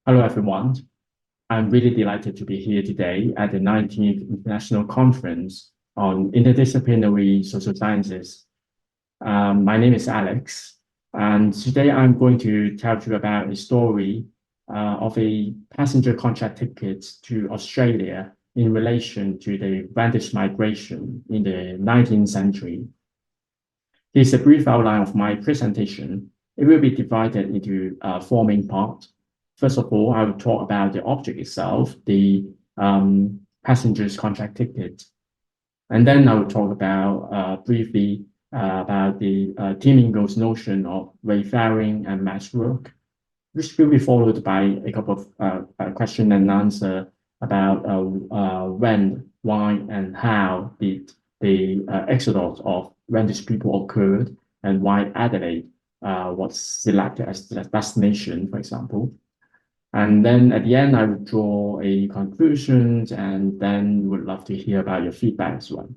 Hello, everyone. I'm really delighted to be here today at the 19th International Conference on Interdisciplinary Social Sciences. My name is Alex, and today I'm going to tell you about a story of a passenger contract ticket to Australia in relation to the Wendish migration in the 19th century. Here's a brief outline of my presentation. It will be divided into four main parts. First of all, I will talk about the object itself, the passenger's contract ticket. And then I will talk about briefly about the Team Ingo's notion of wayfaring and mass work, which will be followed by a couple of question and answer about when, why, and how did the exodus of Wendish people occurred and why Adelaide was selected as the destination, for example. And then at the end, I will draw a conclusion, and then would love to hear about your feedback as well.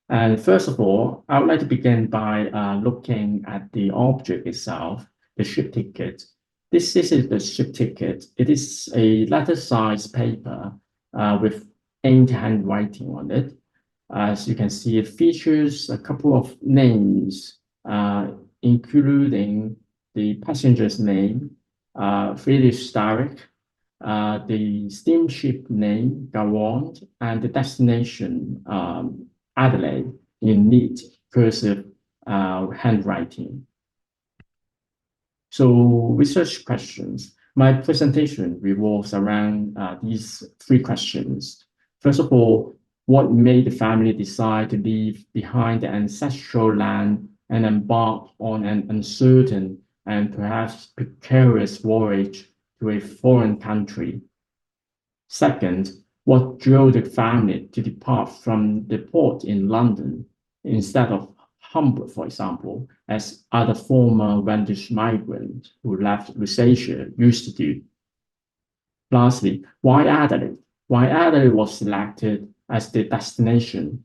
And first of all, I would like to begin by looking at the object itself, the ship ticket. This is the ship ticket. It is a letter-sized paper with inked handwriting on it. As you can see, it features a couple of names, including the passenger's name, Friedrich Starrick, the steamship name, Garand, and the destination, Adelaide, in neat cursive handwriting. So research questions. My presentation revolves around these three questions. First of all, what made the family decide to leave behind the ancestral land and embark on an uncertain and perhaps precarious voyage to a foreign country? Second, what drove the family to depart from the port in London instead of Hamburg, for example, as other former Wendish migrants who left Lusatia used to do? Lastly, why Adelaide? Why Adelaide was selected as the destination?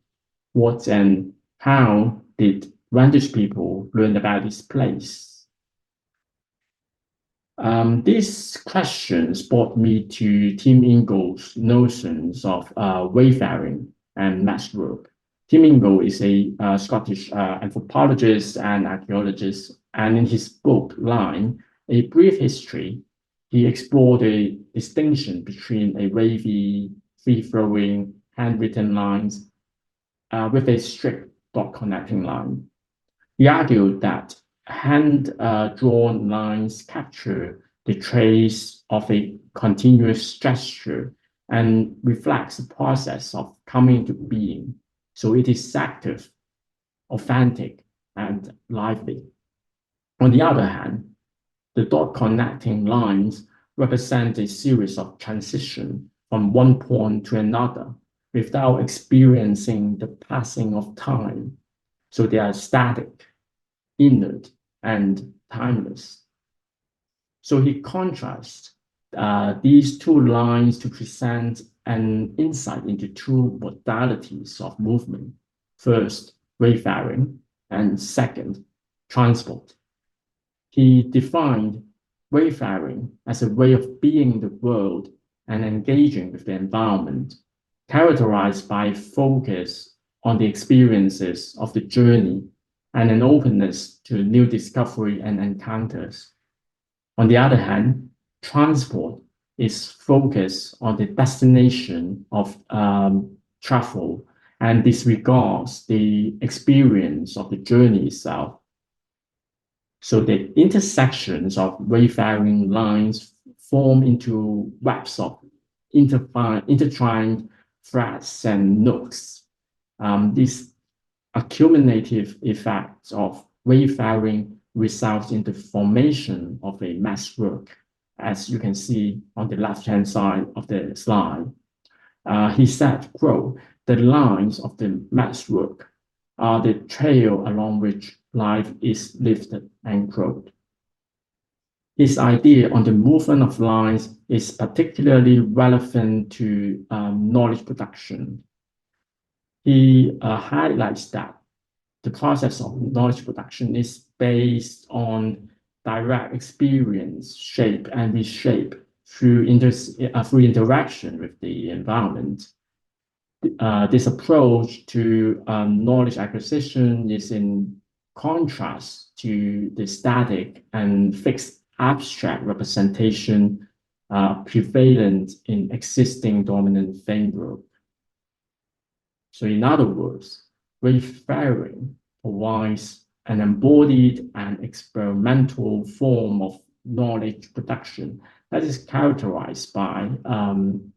What and how did Wendish people learn about this place? These questions brought me to Tim Ingo's notions of wayfaring and mass work. Tim Ingo is a Scottish anthropologist and archaeologist, and in his book, Line, A Brief History, he explored the distinction between a wavy, free-flowing, handwritten lines with a strict dot connecting line. He argued that hand-drawn lines capture the trace of a continuous gesture and reflects the process of coming into being. So it is active, authentic, and lively. On the other hand, the dot connecting lines represent a series of transition from one point to another without experiencing the passing of time. So they are static, inert, and timeless. So he contrasts these two lines to present an insight into two modalities of movement. First, wayfaring, and second, transport. He defined wayfaring as a way of being in the world and engaging with the environment, characterized by focus on the experiences of the journey and an openness to new discovery and encounters. On the other hand, transport is focused on the destination of travel and disregards the experience of the journey itself. So the intersections of wayfaring lines form into webs of intertwined threads and nooks. These accumulative effects of wayfaring results in the formation of a mass work, as you can see on the left-hand side of the slide. He said, quote, "The lines of the mass work are the trail along which life is lived," end quote. His idea on the movement of lines is particularly relevant to knowledge production. He highlights that the process of knowledge production is based on direct experience shape and reshape through interaction with the environment. This approach to knowledge acquisition is in contrast to the static and fixed abstract representation prevalent in existing dominant framework. So in other words, wayfaring provides an embodied and experimental form of knowledge production that is characterized by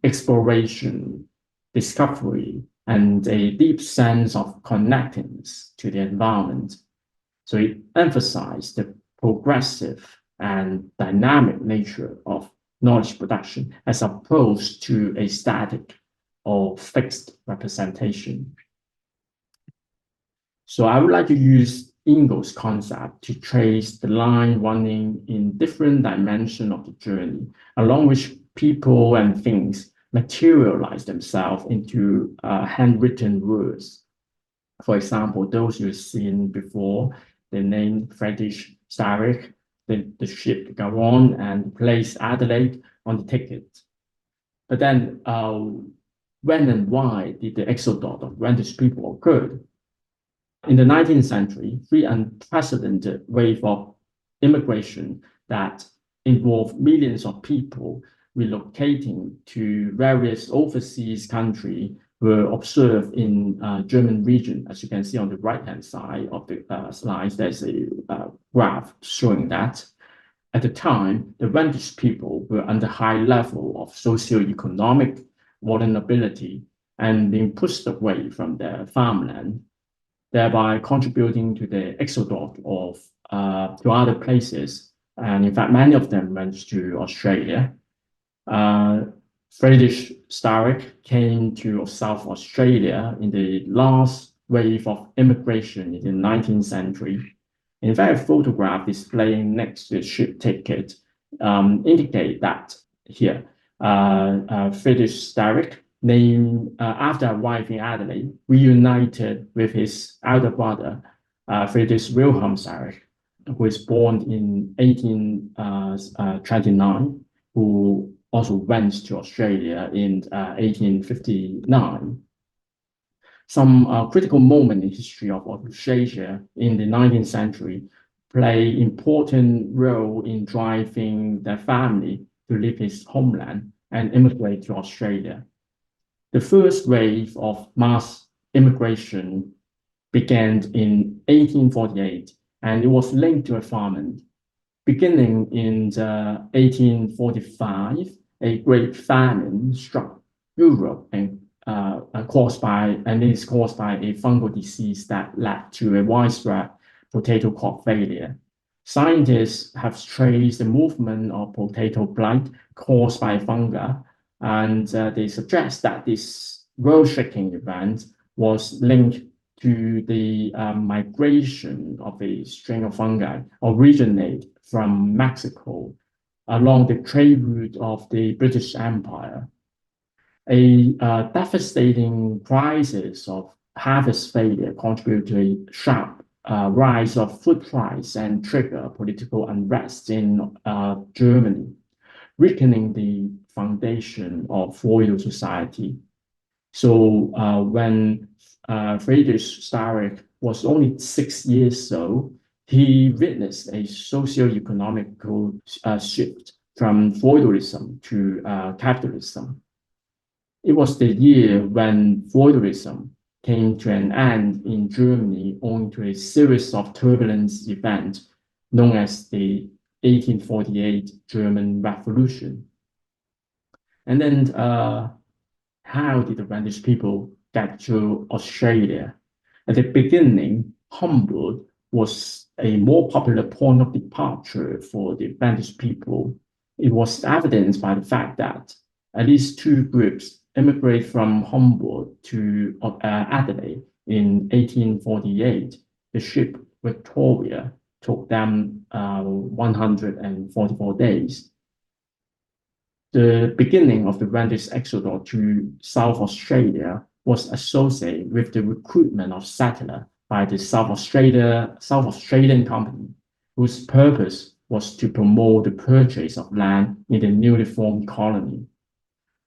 exploration, discovery, and a deep sense of connectedness to the environment. So it emphasized the progressive and dynamic nature of knowledge production as opposed to a static or fixed representation. So I would like to use Ingo's concept to trace the line running in different dimensions of the journey, along which people and things materialize themselves into handwritten words. For example, those you've seen before, the name Wendish Starrick, the ship go on and place Adelaide on the ticket. But then when and why did the exodus of Wendish people occur? In the 19th century, three unprecedented wave of immigration that involved millions of people relocating to various overseas countries were observed in German region. As you can see on the right-hand side of the slides, there's a graph showing that. At the time, the Wendish people were under high level of socio-economic vulnerability and being pushed away from their farmland, thereby contributing to the exodus of to other places. And in fact, many of them went to Australia. Wendish Starrick came to South Australia in the last wave of immigration in the 19th century. In fact, a photograph displaying next to the ship ticket indicate that here, Wendish Starrick, named after arriving in Adelaide, reunited with his elder brother, Wendish Wilhelm Starrick, who was born in 1829, who also went to Australia in 1859. Some critical moment in history of Australia in the 19th century play important role in driving their family to leave his homeland and immigrate to Australia. The first wave of mass immigration began in 1848, and it was linked to a famine. Beginning in 1845, a great famine struck Europe and caused by a fungal disease that led to a widespread potato crop failure. Scientists have traced the movement of potato blight caused by fungi, and they suggest that this world-shaking event was linked to the migration of a string of fungi originate from Mexico along the trade route of the British Empire. A devastating crisis of harvest failure contributed to a sharp rise of food price and trigger political unrest in Germany, weakening the foundation of feudal society. So when Wendish Starrick was only 6 years old, he witnessed a socio-economical shift from feudalism to capitalism. It was the year when feudalism came to an end in Germany owing to a series of turbulent events known as the 1848 German Revolution. And then how did the Wendish people get to Australia? At the beginning, Humboldt was a more popular point of departure for the Wendish people. It was evidenced by the fact that at least two groups immigrated from Humboldt to Adelaide in 1848. The ship Victoria took them 144 days. The beginning of the Wendish exodus to South Australia was associated with the recruitment of settlers by the South Australian Company, whose purpose was to promote the purchase of land in the newly formed colony.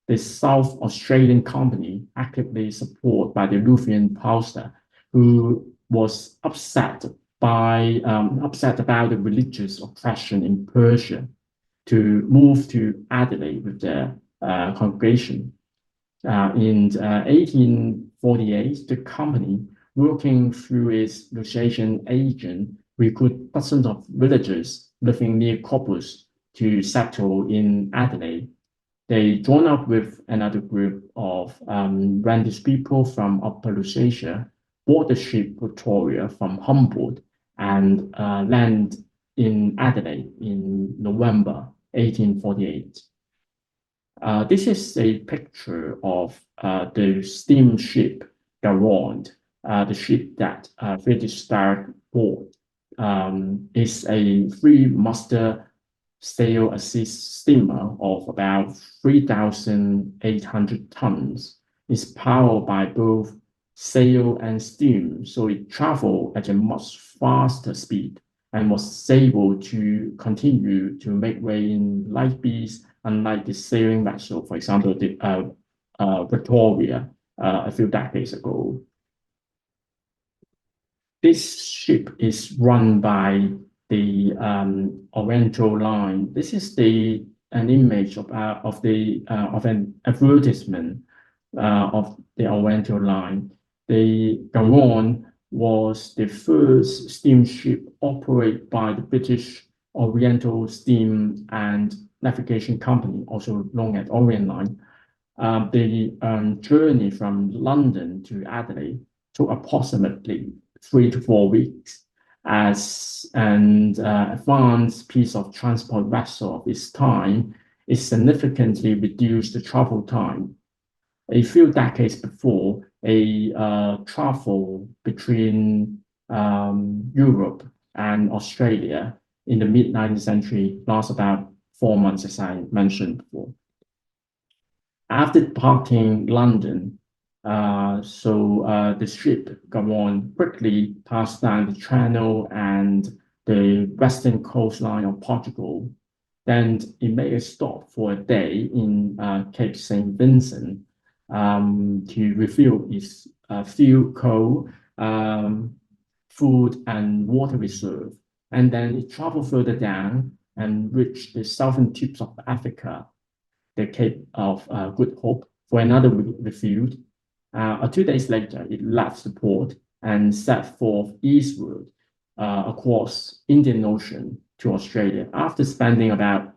The South Australian company, actively supported by the Lutheran pastor, who was upset about the religious oppression in Persia, to move to Adelaide with their congregation. In 1848, the company, working through its negotiation agent, recruited dozens of villagers living near Coppers to settle in Adelaide. They joined up with another group of Wendish people from Upper Lusatia, bought the ship Victoria from Humboldt, and landed in Adelaide in November 1848. This is a picture of the steamship Garand, the ship that British Star bought. Is a three-master sail assist steamer of about 3,800 tons. It's powered by both sail and steam, so it traveled at a much faster speed and was able to continue to make way in light breeze, unlike the sailing vessel, for example, the Victoria a few decades ago. This ship is run by the Oriental Line. This is an image of an advertisement of the Oriental Line. The Garonne was the first steamship operated by the British Oriental Steam and Navigation Company, also known as Orient Line. The journey from London to Adelaide took approximately 3 to 4 weeks. As an advanced piece of transport vessel of its time, it significantly reduced the travel time. A few decades before, a travel between Europe and Australia in the mid-19th century lasts about 4 months, as I mentioned before. After departing London, the ship Garonne quickly passed down the Channel and the western coastline of Portugal. Then it made a stop for a day in Cape St. Vincent to refuel its fuel, coal, food, and water reserve. And then it traveled further down and reached the southern tips of Africa, the Cape of Good Hope, for another refuel. 2 days later, it left the port and set forth eastward across Indian Ocean to Australia. After spending about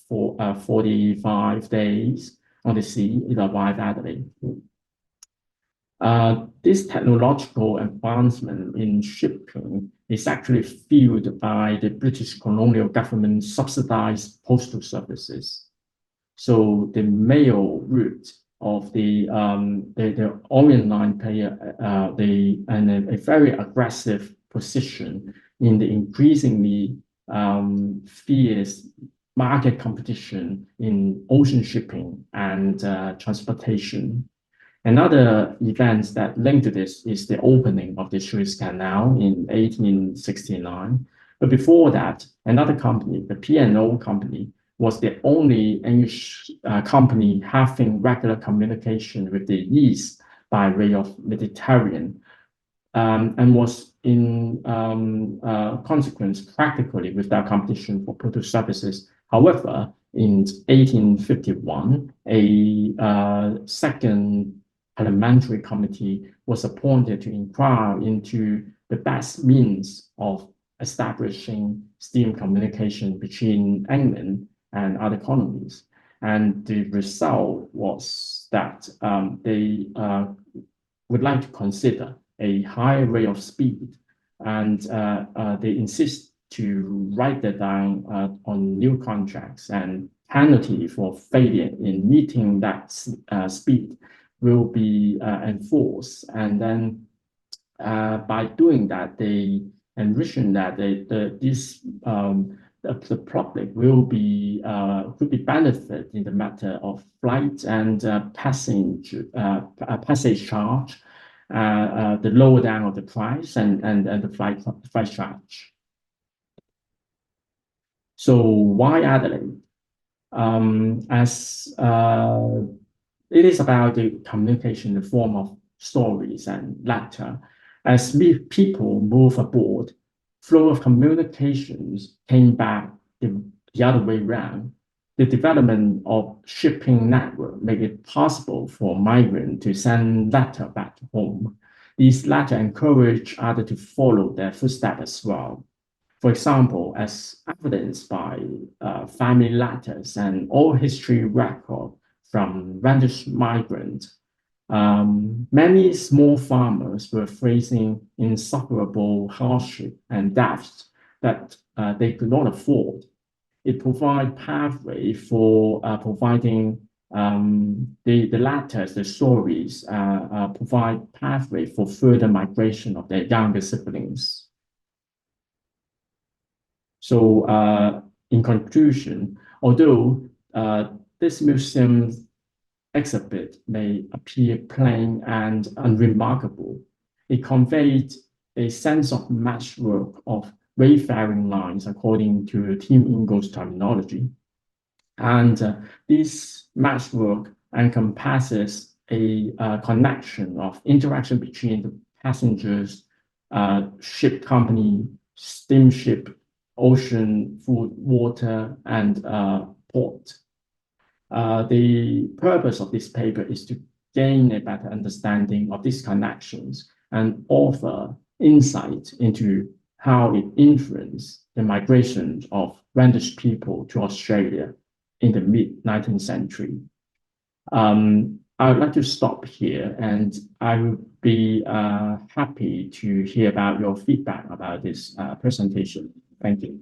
45 days on the sea, it arrived at Adelaide. This technological advancement in shipping is actually fueled by the British colonial government subsidized postal services. So the mail route of the Orient Line play a very aggressive position in the increasingly fierce market competition in ocean shipping and transportation. Another event that linked to this is the opening of the Suez Canal in 1869. But before that, another company, the P&O company, was the only English company having regular communication with the East by way of Mediterranean, and was in consequence practically without competition for postal services. However, in 1851, a second parliamentary committee was appointed to inquire into the best means of establishing steam communication between England and other colonies. And the result was that they would like to consider a higher rate of speed, and they insist to write that down on new contracts, and penalty for failure in meeting that speed will be enforced. And then by doing that, they envision that the public could be benefited in the matter of flight and passage charge, the lower down of the price and the flight charge. So why Adelaide? As it is about the communication in the form of stories and letter. As people move abroad, flow of communications came back the other way around. The development of shipping network made it possible for migrants to send letter back home. These letters encourage others to follow their footsteps as well. For example, as evidenced by family letters and oral history record from Wendish migrants, many small farmers were facing insufferable hardship and debts that they could not afford. It provides pathway for providing the letters, the stories, provide pathway for further migration of their younger siblings. So, in conclusion, although this museum exhibit may appear plain and unremarkable, it conveyed a sense of matchwork of wayfaring lines according to Tim Ingo's terminology. And this matchwork encompasses a connection of interaction between the passengers, ship company, steamship, ocean, food, water, and port. The purpose of this paper is to gain a better understanding of these connections and offer insight into how it influenced the migration of Wendish people to Australia in the mid-19th century. I would like to stop here, and I would be happy to hear about your feedback about this presentation. Thank you.